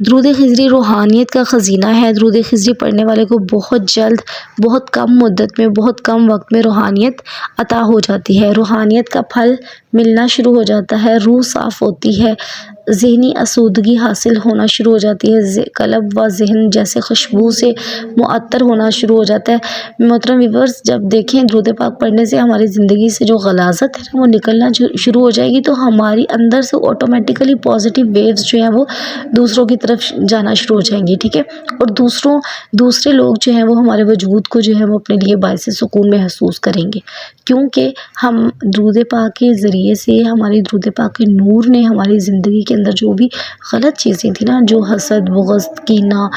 درود خضری روحانیت کا خزینہ ہے۔ درود خضری پڑھنے والے کو بہت جلد، بہت کم مدت میں، بہت کم وقت میں روحانیت عطا ہو جاتی ہے، روحانیت کا پھل ملنا شروع ہو جاتا ہے، روح صاف ہوتی ہے، ذہنی آسودگی حاصل ہونا شروع ہو جاتی ہے، قلب و ذہن جیسے خوشبو سے معطر ہونا شروع ہو جاتا ہے۔ محترم ویورز، جب دیکھیں درود پاک پڑھنے سے ہماری زندگی سے جو غلاظت ہے وہ نکلنا شروع ہو جائے گی، تو ہماری اندر سے آٹومیٹیکلی پازیٹیو ویوز جو ہیں وہ دوسروں کی طرف جانا شروع ہو جائیں گی، ٹھیک ہے، اور دوسرے لوگ جو ہیں وہ ہمارے وجود کو جو ہے وہ اپنے لیے باعث سکون محسوس کریں گے، کیونکہ ہم درود پاک کے ذریعے سے، ہماری درود پاک کے نور نے ہماری زندگی کے اندر جو بھی غلط چیزیں تھیں نا، جو حسد، بغض، کینہ،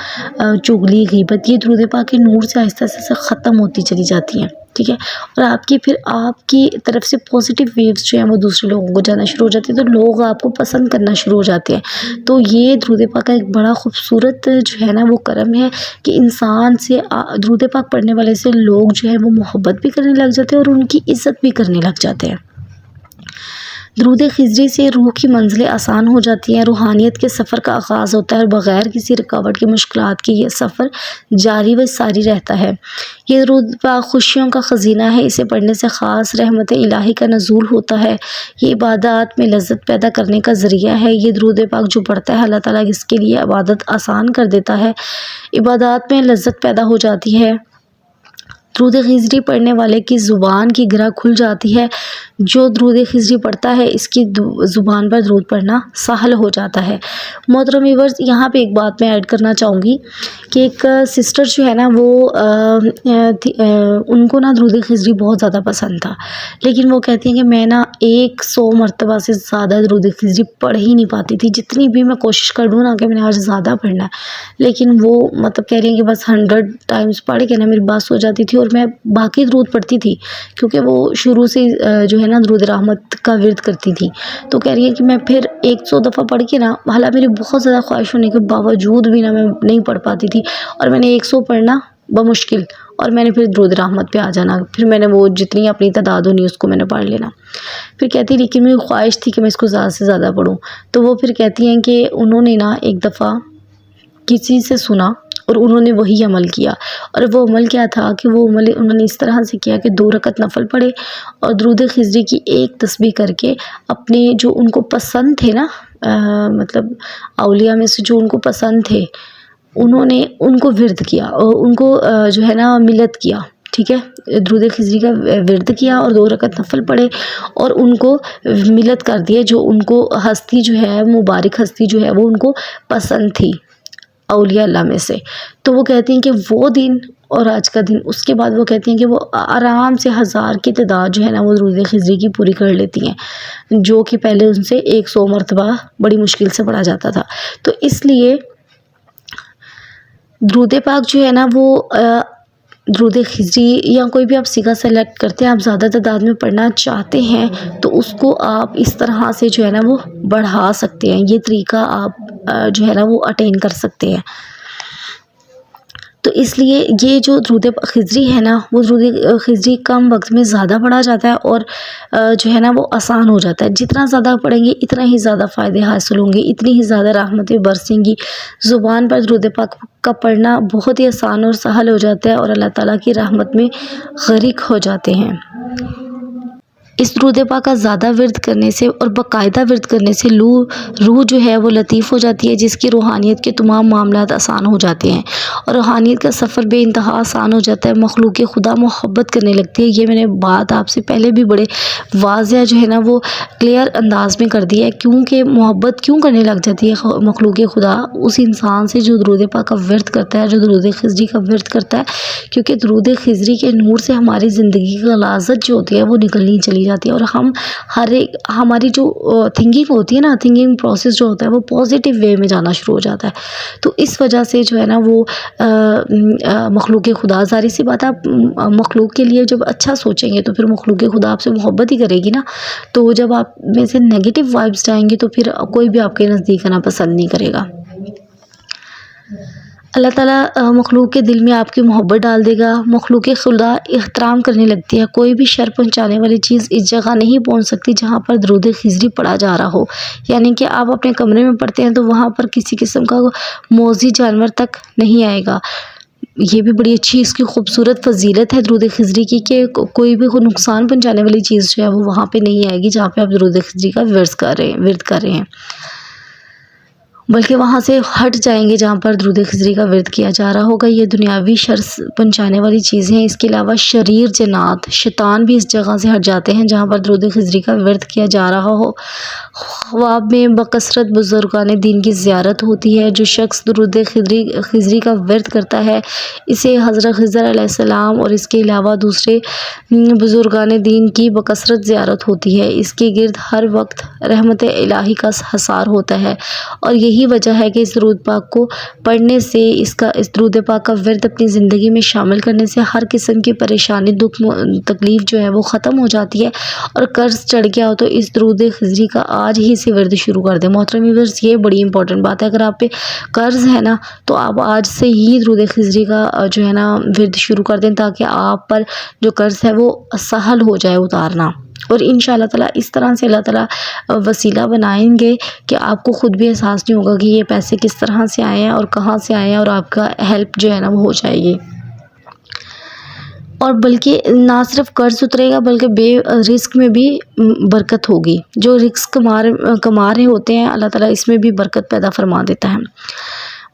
چغلی، غیبت، یہ درود پاک کے نور سے آہستہ آہستہ ختم ہوتی چلی جاتی ہیں، ٹھیک ہے، اور آپ کی طرف سے پازیٹیو ویوز جو ہیں وہ دوسرے لوگوں کو جانا شروع ہو جاتے ہیں، تو لوگ آپ کو پسند کرنا شروع ہو جاتے ہیں۔ تو یہ درود پاک کا ایک بڑا خوبصورت جو ہے نا وہ کرم ہے کہ انسان سے، درود پاک پڑھنے والے سے لوگ جو ہے وہ محبت بھی کرنے لگ جاتے ہیں اور ان کی عزت بھی کرنے لگ جاتے ہیں۔ درود خضری سے روح کی منزلیں آسان ہو جاتی ہیں، روحانیت کے سفر کا آغاز ہوتا ہے اور بغیر کسی رکاوٹ کی مشکلات کی یہ سفر جاری و ساری رہتا ہے۔ یہ درود پاک خوشیوں کا خزینہ ہے، اسے پڑھنے سے خاص رحمت الہی کا نزول ہوتا ہے، یہ عبادات میں لذت پیدا کرنے کا ذریعہ ہے۔ یہ درود پاک جو پڑھتا ہے اللہ تعالیٰ اس کے لیے عبادت آسان کر دیتا ہے، عبادات میں لذت پیدا ہو جاتی ہے۔ درود خضری پڑھنے والے کی زبان کی گرہ کھل جاتی ہے، جو درود خضری پڑھتا ہے اس کی زبان پر درود پڑھنا سہل ہو جاتا ہے۔ محترم ویورز، یہاں پہ ایک بات میں ایڈ کرنا چاہوں گی کہ ایک سسٹر جو ہے نا وہ ان کو نا درود خضری بہت زیادہ پسند تھا، لیکن وہ کہتی ہیں کہ میں نا 100 مرتبہ سے زیادہ درود خضری پڑھ ہی نہیں پاتی تھی، جتنی بھی میں کوشش کر لوں نا کہ میں نے آج زیادہ پڑھنا ہے، لیکن وہ مطلب کہہ رہی ہیں کہ بس 100 ٹائمز پڑھ کے نا میری بات ہو جاتی تھی، اور میں باقی درود پڑھتی تھی کیونکہ وہ شروع سے جو ہے نا درود رحمت کا ورد کرتی تھی، تو کہہ رہی ہے کہ میں پھر 100 دفعہ پڑھ کے نا، حالانکہ میری بہت زیادہ خواہش ہونے کے باوجود بھی نا میں نہیں پڑھ پاتی تھی، اور میں نے 100 پڑھنا بمشکل، اور میں نے پھر درود رحمت پہ آ جانا، پھر میں نے وہ جتنی اپنی تعداد ہونی اس کو میں نے پڑھ لینا۔ پھر کہتی لیکن میری خواہش تھی کہ میں اس کو زیادہ سے زیادہ پڑھوں، تو وہ پھر کہتی ہیں کہ انہوں نے نا ایک دفعہ کسی سے سنا اور انہوں نے وہی عمل کیا، اور وہ عمل کیا تھا کہ وہ عمل انہوں نے اس طرح سے کیا کہ 2 رکعت نفل پڑھے اور درود خضری کی ایک تسبیح کر کے اپنے جو ان کو پسند تھے نا، مطلب اولیاء میں سے جو ان کو پسند تھے، انہوں نے ان کو ورد کیا اور ان کو جو ہے نا ملت کیا، ٹھیک ہے، درود خضری کا ورد کیا اور 2 رکعت نفل پڑھے اور ان کو ملت کر دیا، جو ان کو ہستی جو ہے، مبارک ہستی جو ہے وہ ان کو پسند تھی اولیاء اللہ میں سے۔ تو وہ کہتی ہیں کہ وہ دن اور آج کا دن، اس کے بعد وہ کہتی ہیں کہ وہ آرام سے 1000 کی تعداد جو ہے نا وہ درود خضری کی پوری کر لیتی ہیں، جو کہ پہلے ان سے 100 مرتبہ بڑی مشکل سے پڑھا جاتا تھا۔ تو اس لیے درود پاک جو ہے نا وہ درود خضری یا کوئی بھی آپ صیغہ سلیکٹ کرتے ہیں، آپ زیادہ تعداد میں پڑھنا چاہتے ہیں تو اس کو آپ اس طرح سے جو ہے نا وہ بڑھا سکتے ہیں، یہ طریقہ آپ جو ہے نا وہ اٹین کر سکتے ہیں۔ تو اس لیے یہ جو درود خضری ہے نا وہ درود خضری کم وقت میں زیادہ پڑھا جاتا ہے اور جو ہے نا وہ آسان ہو جاتا ہے، جتنا زیادہ پڑھیں گے اتنا ہی زیادہ فائدے حاصل ہوں گے، اتنی ہی زیادہ رحمتیں برسیں گی، زبان پر درود پاک کا پڑھنا بہت ہی آسان اور سہل ہو جاتا ہے اور اللہ تعالیٰ کی رحمت میں غرق ہو جاتے ہیں۔ اس درود پاک کا زیادہ ورد کرنے سے اور باقاعدہ ورد کرنے سے روح جو ہے وہ لطیف ہو جاتی ہے، جس کی روحانیت کے تمام معاملات آسان ہو جاتے ہیں اور روحانیت کا سفر بے انتہا آسان ہو جاتا ہے، مخلوق خدا محبت کرنے لگتی ہے۔ یہ میں نے بات آپ سے پہلے بھی بڑے واضح جو ہے نا وہ کلیئر انداز میں کر دی ہے، کیونکہ محبت کیوں کرنے لگ جاتی ہے مخلوق خدا اس انسان سے جو درود پاک کا ورد کرتا ہے، جو درود خضری کا ورد کرتا ہے، کیونکہ درود خضری کے نور سے ہماری زندگی کی غلاظت جو ہوتی ہے وہ نکلنی چلی جاتی ہے اور ہم ہماری جو تھنکنگ ہوتی ہے نا، تھنکنگ پروسیس جو ہوتا ہے وہ پازیٹیو وے میں جانا شروع ہو جاتا ہے۔ تو اس وجہ سے جو ہے نا وہ مخلوق خدا، ظاہر سی بات ہے، آپ مخلوق کے لیے جب اچھا سوچیں گے تو پھر مخلوق خدا آپ سے محبت ہی کرے گی نا، تو جب آپ میں سے نیگیٹو وائبس جائیں گے تو پھر کوئی بھی آپ کے نزدیک آنا پسند نہیں کرے گا۔ اللہ تعالیٰ مخلوق کے دل میں آپ کی محبت ڈال دے گا، مخلوق خدا احترام کرنے لگتی ہے، کوئی بھی شر پہنچانے والی چیز اس جگہ نہیں پہنچ سکتی جہاں پر درود خضری پڑھا جا رہا ہو، یعنی کہ آپ اپنے کمرے میں پڑھتے ہیں تو وہاں پر کسی قسم کا موذی جانور تک نہیں آئے گا۔ یہ بھی بڑی اچھی اس کی خوبصورت فضیلت ہے درود خضری کی کہ کوئی بھی نقصان پہنچانے والی چیز جو ہے وہ وہاں پہ نہیں آئے گی جہاں پہ آپ درود خضری کا ورد کر رہے ہیں، بلکہ وہاں سے ہٹ جائیں گے جہاں پر درود خضری کا ورد کیا جا رہا ہوگا۔ یہ دنیاوی شر پہنچانے والی چیزیں ہیں، اس کے علاوہ شریر جنات شیطان بھی اس جگہ سے ہٹ جاتے ہیں جہاں پر درود خضری کا ورد کیا جا رہا ہو۔ خواب میں بکثرت بزرگان دین کی زیارت ہوتی ہے۔ جو شخص درود خضری کا ورد کرتا ہے اسے حضرت خضر علیہ السلام اور اس کے علاوہ دوسرے بزرگان دین کی بکثرت زیارت ہوتی ہے۔ اس کے گرد ہر وقت رحمت الہی کا حصار ہوتا ہے، اور یہی وجہ ہے کہ اس درود پاک کو پڑھنے سے اس درود پاک کا ورد اپنی زندگی میں شامل کرنے سے ہر قسم کی پریشانی دکھ تکلیف جو ہے وہ ختم ہو جاتی ہے، اور قرض چڑھ گیا ہو تو اس درود خضری کا آج ہی سے ورد شروع کر دیں۔ محترم ویورز، یہ بڑی امپورٹنٹ بات ہے، اگر آپ پہ قرض ہے نا تو آپ آج سے ہی درود خضری کا جو ہے نا ورد شروع کر دیں تاکہ آپ پر جو قرض ہے وہ سہل ہو جائے اتارنا، اور انشاءاللہ تعالیٰ اس طرح سے اللہ تعالیٰ وسیلہ بنائیں گے کہ آپ کو خود بھی احساس نہیں ہوگا کہ یہ پیسے کس طرح سے آئے ہیں اور کہاں سے آئے ہیں، اور آپ کا ہیلپ جو ہے نا وہ ہو جائے گی، اور بلکہ نہ صرف قرض اترے گا بلکہ بے رزق میں بھی برکت ہوگی۔ جو رزق کما رہے ہوتے ہیں اللہ تعالیٰ اس میں بھی برکت پیدا فرما دیتا ہے۔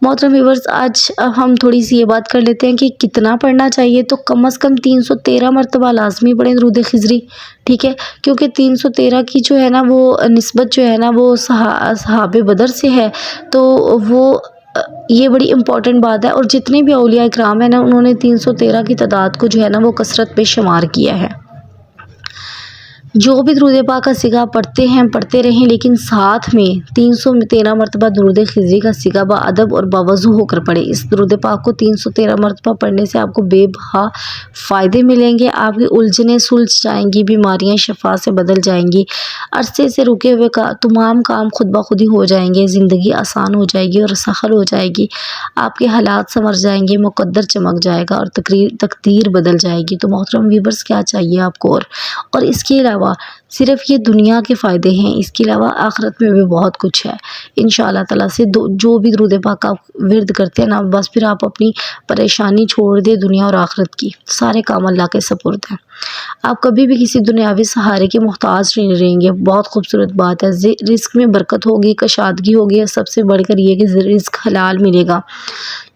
محترم ویورز، آج ہم تھوڑی سی یہ بات کر لیتے ہیں کہ کتنا پڑھنا چاہیے، تو کم از کم 313 مرتبہ لازمی پڑھیں درود خضری، ٹھیک ہے، کیونکہ 313 کی جو ہے نا وہ نسبت جو ہے نا وہ صحابہ بدر سے ہے، تو وہ یہ بڑی امپورٹنٹ بات ہے، اور جتنے بھی اولیاء اکرام ہیں نا انہوں نے 313 کی تعداد کو جو ہے نا وہ کثرت پہ شمار کیا ہے۔ جو بھی درود پاک کا صیغہ پڑھتے ہیں پڑھتے رہیں، لیکن ساتھ میں 313 مرتبہ درود خضری کا صیغہ باادب اور باوضو ہو کر پڑھیں۔ اس درود پاک کو 313 مرتبہ پڑھنے سے آپ کو بے بہا فائدے ملیں گے، آپ کی الجھنیں سلجھ جائیں گی، بیماریاں شفا سے بدل جائیں گی، عرصے سے رکے ہوئے تمام کام خود بخود ہی ہو جائیں گے، زندگی آسان ہو جائے گی اور سہل ہو جائے گی، آپ کے حالات سنور جائیں گے، مقدر چمک جائے گا اور تقدیر بدل جائے گی۔ تو محترم ویورز، کیا چاہیے آپ کو، اور اس کے علاوہ صرف یہ دنیا کے فائدے ہیں، اس کے علاوہ آخرت میں بھی بہت کچھ ہے۔ انشاءاللہ تعالیٰ سے جو بھی درود پاک آپ ورد کرتے ہیں نا، بس پھر آپ اپنی پریشانی چھوڑ دیں، دنیا اور آخرت کی سارے کام اللہ کے سپرد ہیں، آپ کبھی بھی کسی دنیاوی سہارے کے محتاج نہیں رہیں گے۔ بہت خوبصورت بات ہے، رزق میں برکت ہوگی، کشادگی ہوگی، سب سے بڑھ کر یہ کہ رزق حلال ملے گا،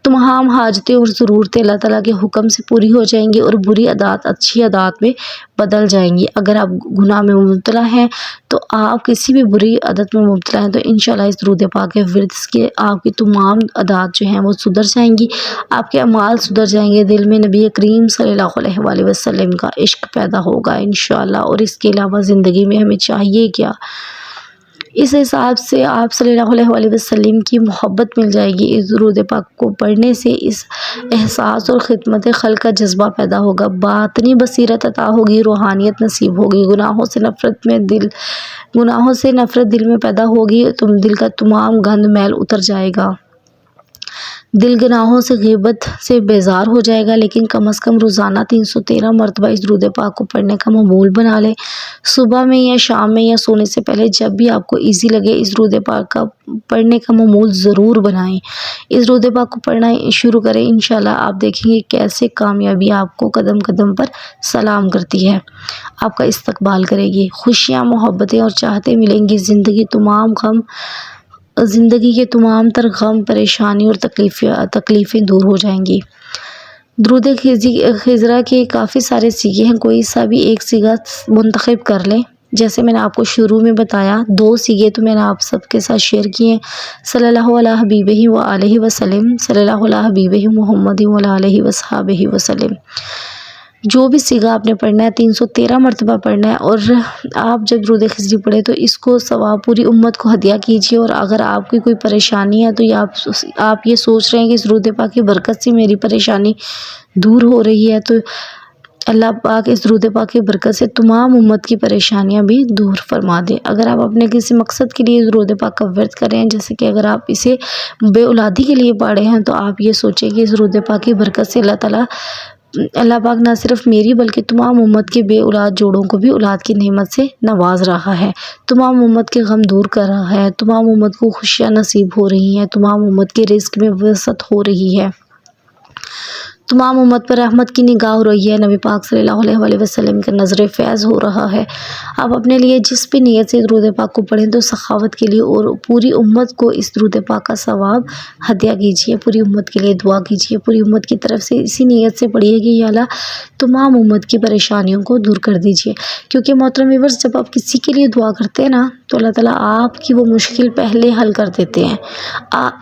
تمام حاجتیں اور ضرورتیں اللہ تعالیٰ کے حکم سے پوری ہو جائیں گی، اور بری عادات اچھی عادات میں بدل جائیں گی۔ اگر آپ گناہ میں مبتلا ہیں تو آپ کسی بھی بری عادت میں مبتلا ہیں تو انشاءاللہ اس درود پاک کے ورد کے آپ کی تمام عادات جو ہیں وہ سدھر جائیں گی، آپ کے اعمال سدھر جائیں گے، دل میں نبی کریم صلی اللہ علیہ وسلم کا عشق پیدا ہوگا انشاءاللہ۔ اور اس کے علاوہ زندگی میں ہمیں چاہیے کیا، اس حساب سے آپ صلی اللہ علیہ وسلم کی محبت مل جائے گی۔ اس درود پاک کو پڑھنے سے اس احساس اور خدمت خلق کا جذبہ پیدا ہوگا، باطنی بصیرت عطا ہوگی، روحانیت نصیب ہوگی، گناہوں سے نفرت دل میں پیدا ہوگی، دل کا تمام گند میل اتر جائے گا، دل گناہوں سے غیبت سے بیزار ہو جائے گا۔ لیکن کم از کم روزانہ 313 مرتبہ اس درود پاک کو پڑھنے کا معمول بنا لیں، صبح میں یا شام میں یا سونے سے پہلے جب بھی آپ کو ایزی لگے اس درود پاک کا پڑھنے کا معمول ضرور بنائیں، اس درود پاک کو پڑھنا شروع کریں، انشاءاللہ آپ دیکھیں گے کیسے کامیابی آپ کو قدم قدم پر سلام کرتی ہے، آپ کا استقبال کرے گی، خوشیاں محبتیں اور چاہتے ملیں گی، زندگی کے تمام تر غم پریشانی اور تکلیفیں دور ہو جائیں گی۔ درود خضرا کے کافی سارے صیغے ہیں، کوئی سا بھی ایک صیغہ منتخب کر لیں، جیسے میں نے آپ کو شروع میں بتایا 2 صیغے تو میں نے آپ سب کے ساتھ شیئر کیے ہیں، صلی اللہ علیہ حبیبہ وآلہ وسلم، صلی اللہ علیہ حبیبہ محمد وآلہ وصحبہ وسلم۔ جو بھی صیغہ آپ نے پڑھنا ہے 313 مرتبہ پڑھنا ہے، اور آپ جب درود خضری پڑھیں تو اس کو ثواب پوری امت کو ہدیہ کیجیے، اور اگر آپ کی کوئی پریشانی ہے تو آپ یہ سوچ رہے ہیں کہ اس درود پاک کی برکت سے میری پریشانی دور ہو رہی ہے، تو اللہ پاک اس درود پاک کی برکت سے تمام امت کی پریشانیاں بھی دور فرما دے۔ اگر آپ اپنے کسی مقصد کے لیے درود پاک کا ورد کریں ہیں، جیسے کہ اگر آپ اسے بے اولادی کے لیے پڑھے ہیں، تو آپ یہ سوچیں کہ اس درود پاک کی برکت سے اللہ پاک نہ صرف میری بلکہ تمام امت کے بے اولاد جوڑوں کو بھی اولاد کی نعمت سے نواز رہا ہے، تمام امت کے غم دور کر رہا ہے، تمام امت کو خوشیاں نصیب ہو رہی ہیں، تمام امت کے رزق میں وسعت ہو رہی ہے، تمام امت پر رحمت کی نگاہ ہو رہی ہے، نبی پاک صلی اللہ علیہ وآلہ وسلم کا نظر فیض ہو رہا ہے۔ آپ اپنے لیے جس بھی نیت سے درود پاک کو پڑھیں تو سخاوت کے لیے اور پوری امت کو اس درود پاک کا ثواب ہدیہ کیجیے، پوری امت کے لیے دعا کیجیے، پوری امت کی طرف سے اسی نیت سے پڑھیے کہ یا اللہ تمام امت کی پریشانیوں کو دور کر دیجیے، کیونکہ محترم ویورز جب آپ کسی کے لیے دعا کرتے ہیں نا تو اللہ تعالیٰ آپ کی وہ مشکل پہلے حل کر دیتے ہیں۔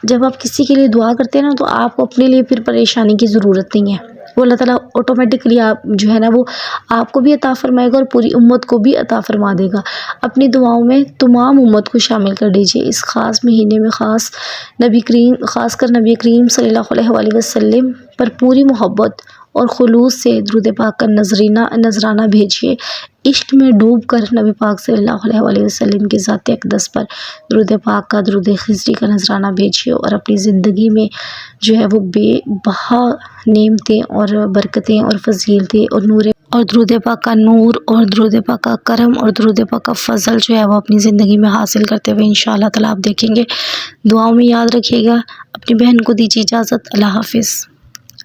جب آپ کسی کے لیے دعا کرتے ہیں نا تو آپ کو اپنے لیے پھر پریشانی کی ضرورت نہیں ہے، وہ اللہ تعالیٰ آٹومیٹکلی آپ جو ہے نا وہ آپ کو بھی عطا فرمائے گا اور پوری امت کو بھی عطا فرما دے گا۔ اپنی دعاؤں میں تمام امت کو شامل کر دیجیے۔ اس خاص مہینے میں خاص کر نبی کریم صلی اللہ علیہ وآلہ وسلم پر پوری محبت اور خلوص سے درود پاک کا نذرانہ بھیجیے۔ عشق میں ڈوب کر نبی پاک صلی اللہ علیہ وآلہ وسلم کی ذات اقدس پر درود پاک کا درود خضری کا نذرانہ بھیجیے اور اپنی زندگی میں جو ہے وہ بے بہا نعمتیں اور برکتیں اور فضیلتیں اور نور اور درود پاک کا نور اور درود پاک کا کرم اور درود پاک کا فضل جو ہے وہ اپنی زندگی میں حاصل کرتے ہوئے انشاءاللہ تعالیٰ آپ دیکھیں گے۔ دعاؤں میں یاد رکھیے گا۔ اپنی بہن کو دیجیے اجازت۔ اللہ حافظ۔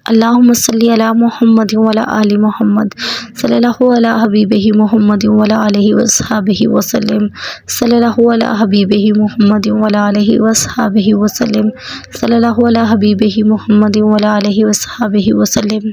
اللہم صلی علی محمد وعلی آل محمد، صلی اللہ علی حبیبہ محمد وعلی آلہ وصحبہ وسلم، صلی اللہ علی حبیبہ محمد وعلی آلہ وصحبہ وسلم، صلی اللہ علی حبیبہ محمد وعلی آلہ وصحبہ وسلم۔